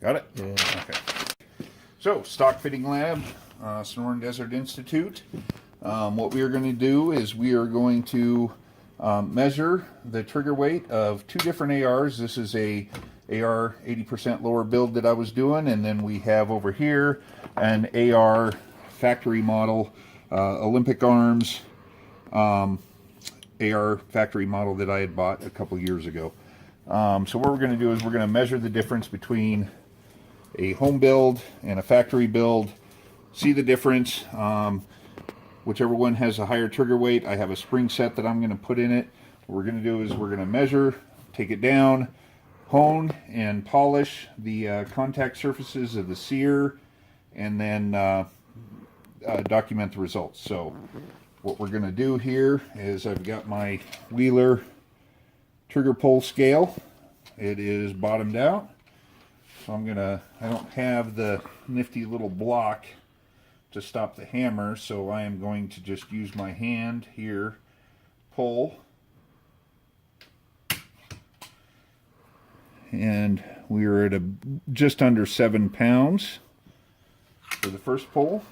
Got it? Yeah. Okay. So, stock fitting lab, Sonoran Desert Institute. What we are going to do is we are going to measure the trigger weight of two different ARs. This is a AR 80% lower build that I was doing, and then we have over here an AR factory model, Olympic arms, AR factory model that I had bought a couple years ago. So what we're going to do is we're going to measure the difference between a home build and a factory build, see the difference. Whichever one has a higher trigger weight, I have a spring set that I'm going to put in it. What we're going to do is we're going to measure, take it down, hone and polish the contact surfaces of the sear, and then document the results. So what we're going to do here is I've got my Wheeler trigger pull scale. It is bottomed out. So I don't have the nifty little block to stop the hammer, so I am going to just use my hand here, pull, and we are at just under 7 pounds for the first pull.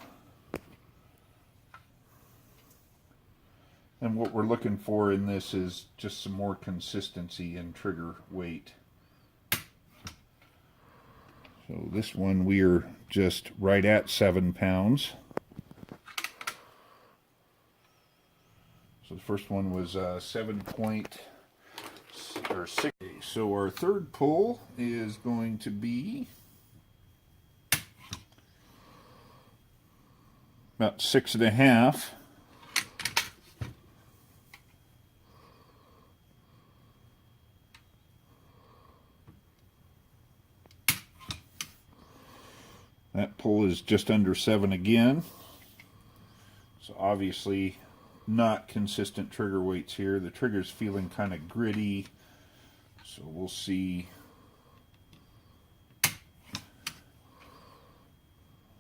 And what we're looking for in this is just some more consistency in trigger weight. So this one we are just right at 7 pounds. So the first one was 7.6. So our third pull is going to be about 6.5. That pull is just under 7 again. So obviously not consistent trigger weights here. The trigger's feeling kind of gritty. So we'll see.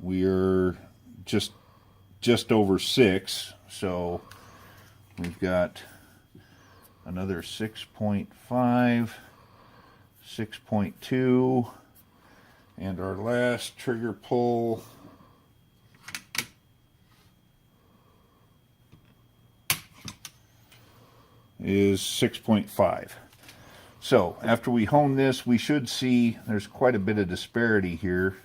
We're just over 6. So we've got another 6.5, 6.2. And our last trigger pull is 6.5. So after we hone this, we should see there's quite a bit of disparity here.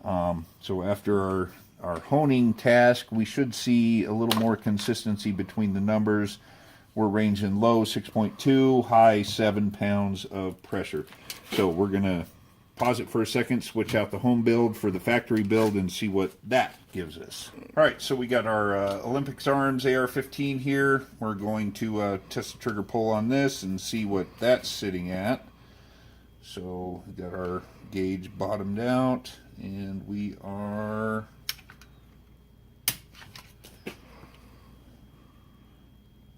So after our honing task, we should see a little more consistency between the numbers. We're ranging low 6.2, high 7 pounds of pressure. So we're going to pause it for a second, switch out the home build for the factory build, and see what that gives us. All right, so we got our Olympics Arms AR-15 here. We're going to test the trigger pull on this and see what that's sitting at. So we got our gauge bottomed out, and we are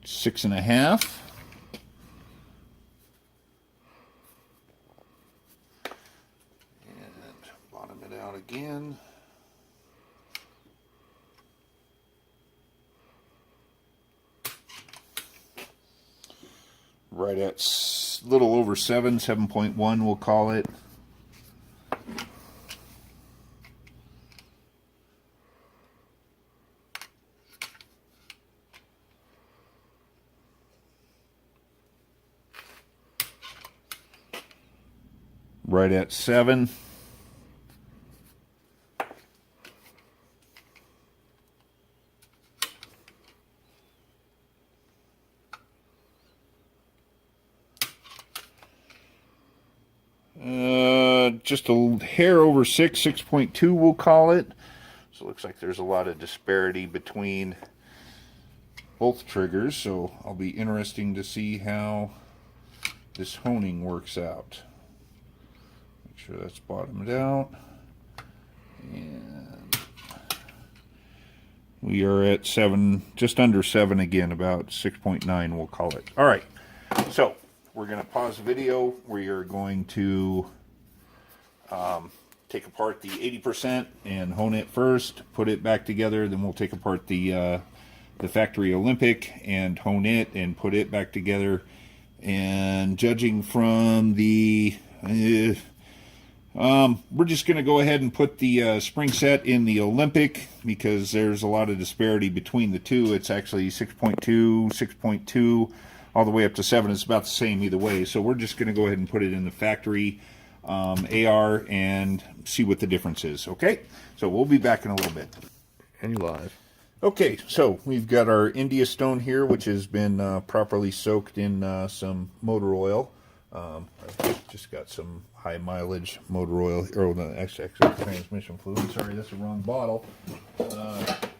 six and a half. Again. Right at a little over 7, 7.1 we'll call it. Right at 7. Just a hair over 6, 6.2 we'll call it. So it looks like there's a lot of disparity between both triggers, so I'll be interesting to see how this honing works out. Make sure that's bottomed out. And we are at 7, just under 7 again, about 6.9 we'll call it. All right, so we're going to pause the video. We are going to take apart the 80% and hone it first, put it back together, then we'll take apart the factory Olympic and hone it and put it back together. And judging from the We're just going to go ahead and put the spring set in the Olympic because there's a lot of disparity between the two. It's actually 6.2, 6.2, all the way up to 7. It's about the same either way. So we're just going to go ahead and put it in the factory AR and see what the difference is. Okay, so we'll be back in a little bit. And you live. Okay, so we've got our India stone here, which has been properly soaked in some motor oil. I've just got some high mileage motor oil, or the XX transmission fluid. Sorry, that's the wrong bottle.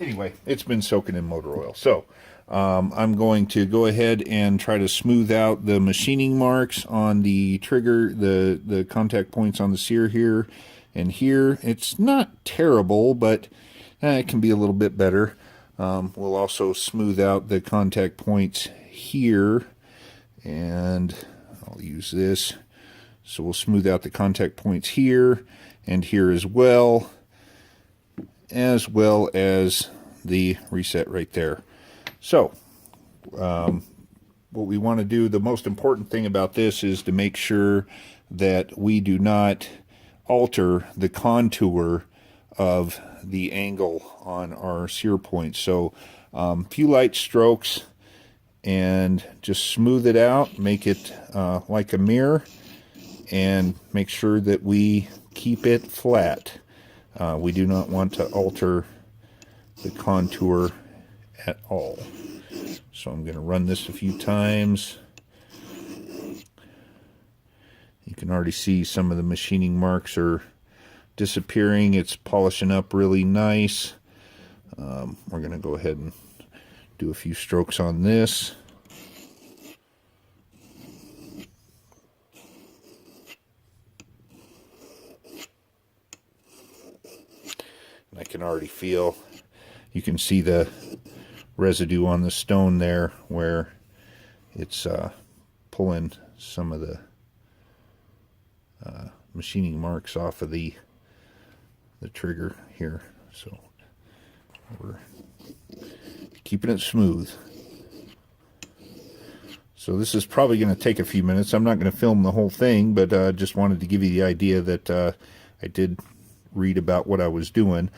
Anyway, it's been soaking in motor oil. So I'm going to go ahead and try to smooth out the machining marks on the trigger, the contact points on the sear here and here. It's not terrible, but it can be a little bit better. We'll also smooth out the contact points here, and I'll use this. So we'll smooth out the contact points here and here as well as the reset right there. So what we want to do, the most important thing about this is to make sure that we do not alter the contour of the angle on our sear points. So a few light strokes and just smooth it out, make it like a mirror, and make sure that we keep it flat. We do not want to alter the contour at all. So I'm going to run this a few times. You can already see some of the machining marks are disappearing. It's polishing up really nice. We're going to go ahead and do a few strokes on this. And I can already feel, you can see the residue on the stone there where it's pulling some of the machining marks off of the trigger here. So we're keeping it smooth. So this is probably going to take a few minutes. I'm not going to film the whole thing, but just wanted to give you the idea that I did read about what I was doing.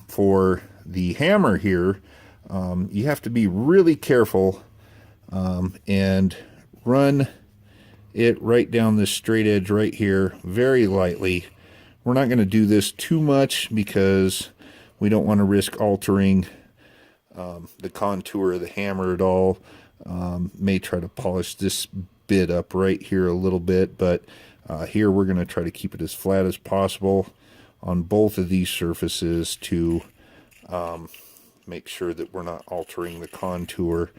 For the hammer here, you have to be really careful and run it right down this straight edge right here very lightly. We're not going to do this too much because we don't want to risk altering the contour of the hammer at all. May try to polish this bit up right here a little bit, but here we're going to try to keep it as flat as possible on both of these surfaces to make sure that we're not altering the contour.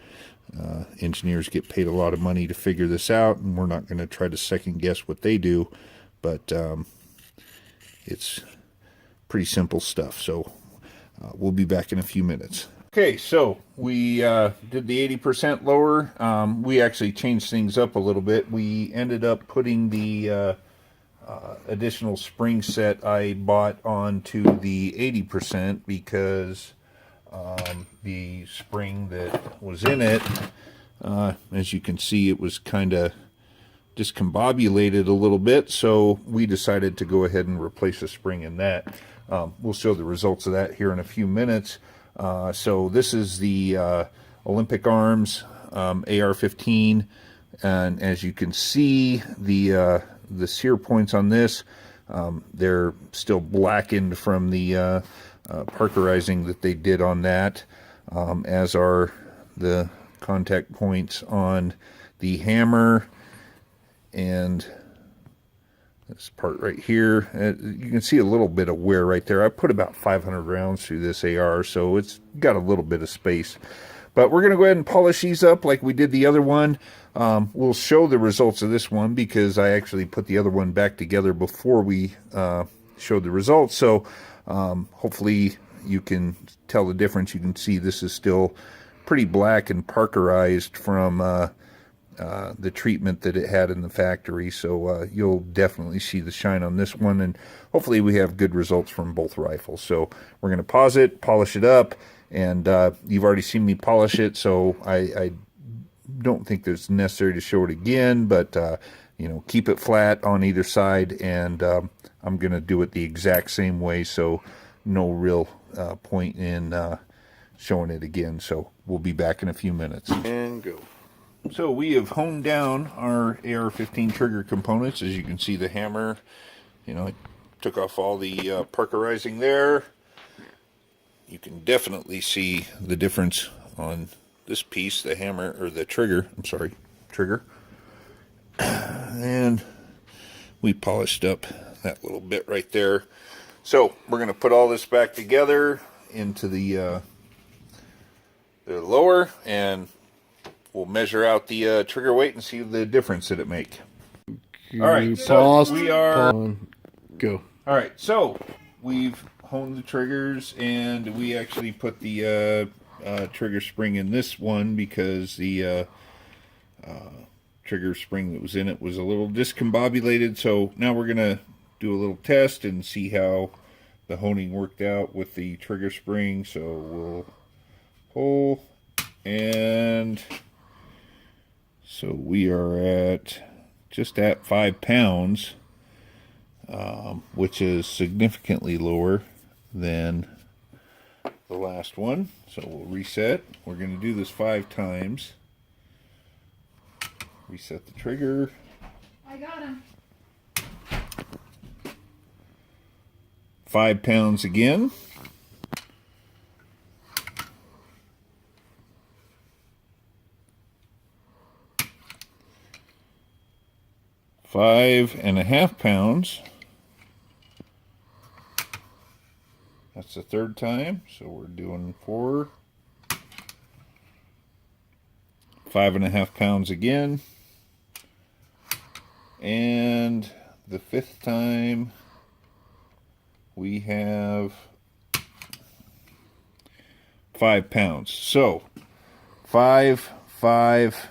Engineers get paid a lot of money to figure this out, and we're not going to try to second guess what they do, but it's pretty simple stuff. So we'll be back in a few minutes. Okay, so we did the 80% lower. We actually changed things up a little bit. We ended up putting the additional spring set I bought onto the 80% because the spring that was in it, as you can see, it was kind of discombobulated a little bit, so we decided to go ahead and replace a spring in that. We'll show the results of that here in a few minutes. So this is the Olympic Arms AR-15, and as you can see, the sear points on this, they're still blackened from the parkerizing that they did on that, as are the contact points on the hammer and this part right here. You can see a little bit of wear right there. I put about 500 rounds through this AR, so it's got a little bit of space. But we're going to go ahead and polish these up like we did the other one. We'll show the results of this one because I actually put the other one back together before we showed the results. So hopefully you can tell the difference. You can see this is still pretty black and parkerized from the treatment that it had in the factory. So you'll definitely see the shine on this one, and hopefully we have good results from both rifles. So we're going to pause it, polish it up, and you've already seen me polish it, so I don't think it's necessary to show it again, but you know, keep it flat on either side, and I'm going to do it the exact same way, so no real point in showing it again. So we'll be back in a few minutes. And go. So we have honed down our AR-15 trigger components. As you can see, the hammer, you know, I took off all the parkerizing there. You can definitely see the difference on this piece, the hammer, or the trigger, I'm sorry, trigger. And we polished up that little bit right there. So we're going to put all this back together into the lower, and we'll measure out the trigger weight and see the difference that it make. All right, so we are... Go. All right, so we've honed the triggers, and we actually put the trigger spring in this one because the trigger spring that was in it was a little discombobulated. So now we're going to do a little test and see how the honing worked out with the trigger spring. So we'll pull, and so we are at just at 5 pounds, which is significantly lower than the last one. So we'll reset. We're going to do this 5 times. Reset the trigger. I got him. 5 pounds again. £5.5. That's the 3rd time, so we're doing 4. 5.5 pounds again. And the 5th time we have 5 pounds. So 5, 5,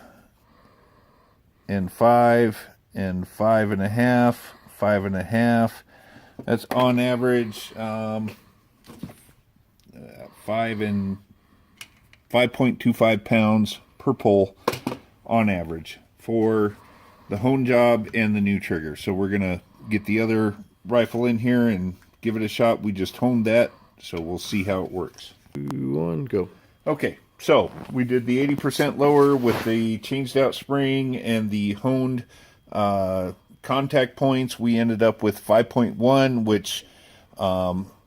and 5, and 5.5, 5.5. That's on average 5.25 pounds per pull on average for the hone job and the new trigger. So we're gonna get the other rifle in here and give it a shot. We just honed that, so we'll see how it works. 2, 1, go. Okay, so we did the 80% lower with the changed out spring and the honed contact points. We ended up with 5.1, which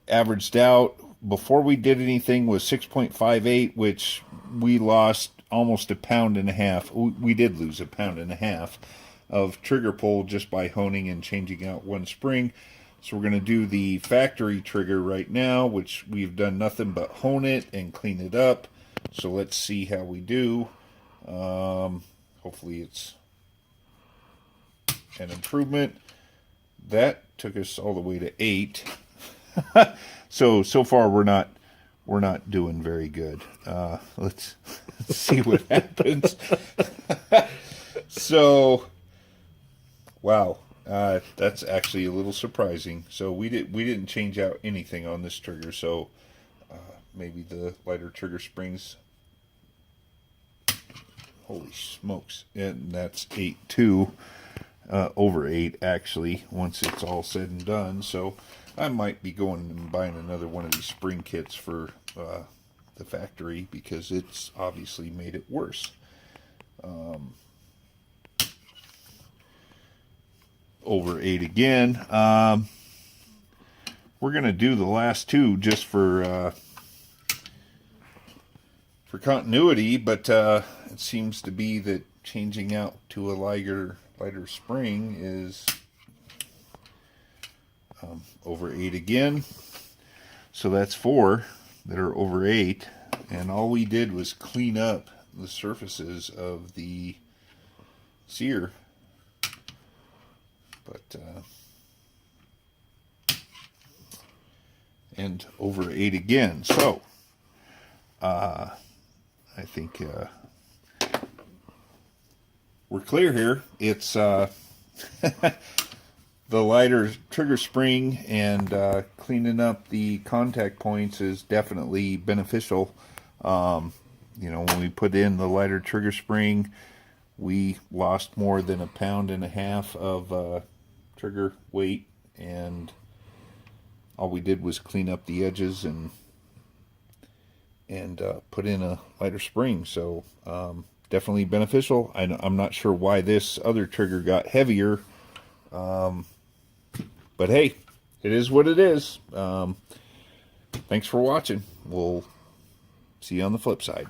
averaged out before we did anything was 6.58, which we lost almost 1.5 pounds. We did lose 1.5 pounds of trigger pull just by honing and changing out one spring. So we're going to do the factory trigger right now, which we've done nothing but hone it and clean it up. So let's see how we do. Hopefully it's an improvement. That took us all the way to 8. So far we're not doing very good. Let's see what happens. So, wow, that's actually a little surprising. So we didn't change out anything on this trigger. So maybe the lighter trigger springs. Holy smokes! And that's 8.2. Over 8 actually once it's all said and done. So I might be going and buying another one of these spring kits for the factory because it's obviously made it worse. Over 8 again. We're gonna do the last 2 just for continuity, but it seems to be that changing out to a lighter spring is over 8 again. So that's 4 that are over 8, and all we did was clean up the surfaces of the sear. But and over 8 again. So I think we're clear here. It's the lighter trigger spring and cleaning up the contact points is definitely beneficial. You know, when we put in the lighter trigger spring, we lost more than 1.5 pounds of trigger weight, and all we did was clean up the edges and put in a lighter spring. So definitely beneficial. I'm not sure why this other trigger got heavier, but hey, it is what it is. Thanks for watching. We'll see you on the flip side.